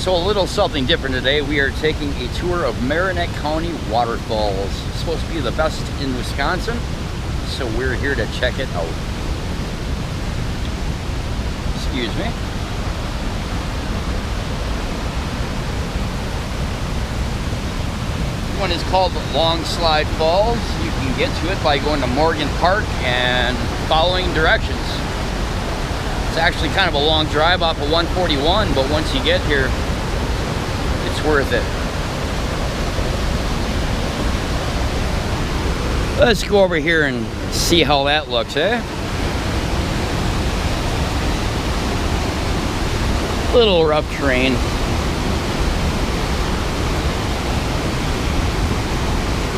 So a little something different today. We are taking a tour of Marinette County waterfalls. It's supposed to be the best in Wisconsin, so we're here to check it out. Excuse me. This one is called Long Slide Falls. You can get to it by going to Morgan Park and following directions. It's actually kind of a long drive off of 141, but once you get here, it's worth it. Let's go over here and see how that looks, eh? Little rough terrain.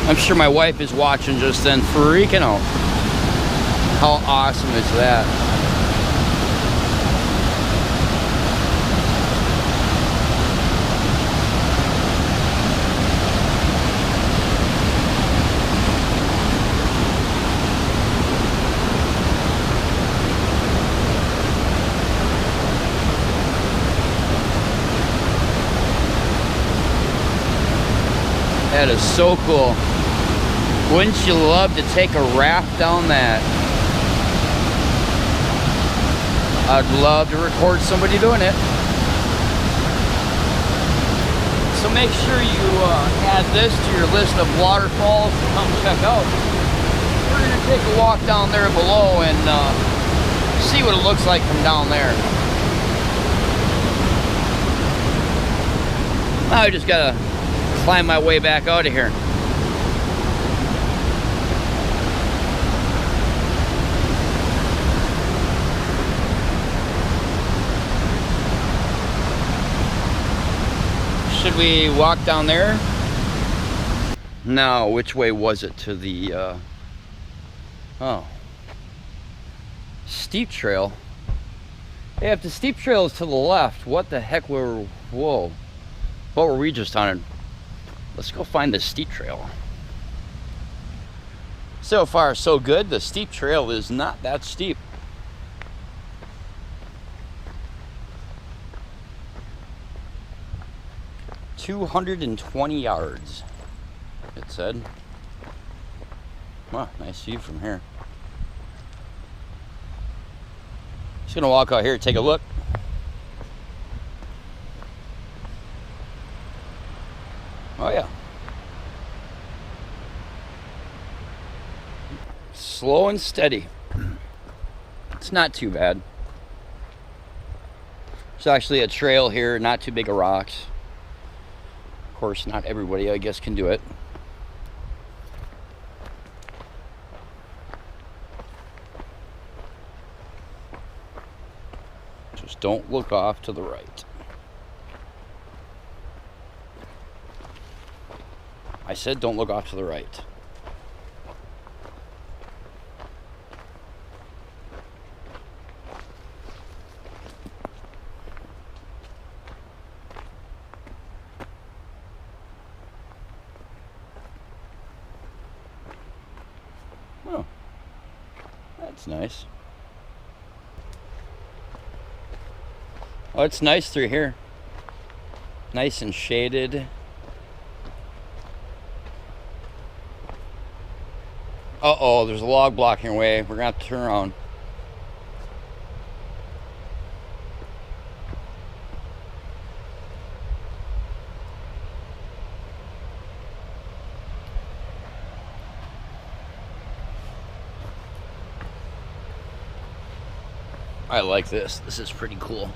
I'm sure my wife is watching just then, freaking out. How awesome is that? That is so cool. Wouldn't you love to take a raft down that? I'd love to record somebody doing it. So make sure you add this to your list of waterfalls to come check out. We're going to take a walk down there below and see what it looks like from down there. Now I just gotta climb my way back out of here. Should we walk down there? No, which way was it to the oh, steep trail? Yeah, if the steep trail is to the left, what the heck were, whoa, what were we just on? Let's go find the steep trail. So far, so good. The steep trail is not that steep. "220 yards," it said. Wow, nice view from here. Just gonna walk out here and take a look. Oh yeah. Slow and steady. It's not too bad. There's actually a trail here, not too big of rocks. Of course, not everybody, I guess, can do it. Just don't look off to the right. I said don't look off to the right. Oh, that's nice. Oh, it's nice through here. Nice and shaded. Uh-oh, there's a log blocking your way. We're gonna have to turn around. I like this. This is pretty cool.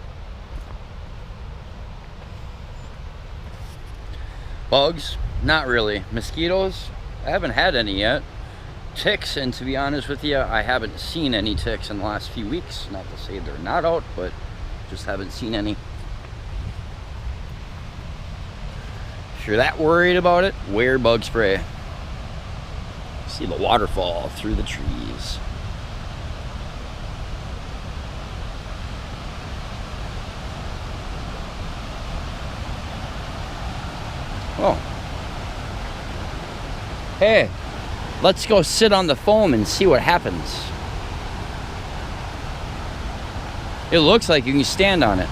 Bugs? Not really. Mosquitoes? I haven't had any yet. Ticks, and to be honest with you, I haven't seen any ticks in the last few weeks. Not to say they're not out, but just haven't seen any. If you're that worried about it, wear bug spray. See the waterfall through the trees. Oh. Hey, let's go sit on the foam and see what happens. It looks like you can stand on it.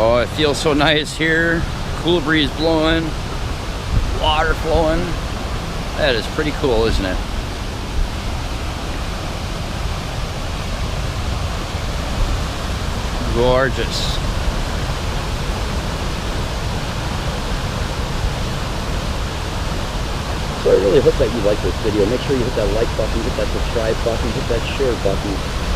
Oh, it feels so nice here. Cool breeze blowing, water flowing. That is pretty cool, isn't it? Gorgeous. So I really hope that you like this video. Make sure you hit that like button, hit that subscribe button, hit that share button.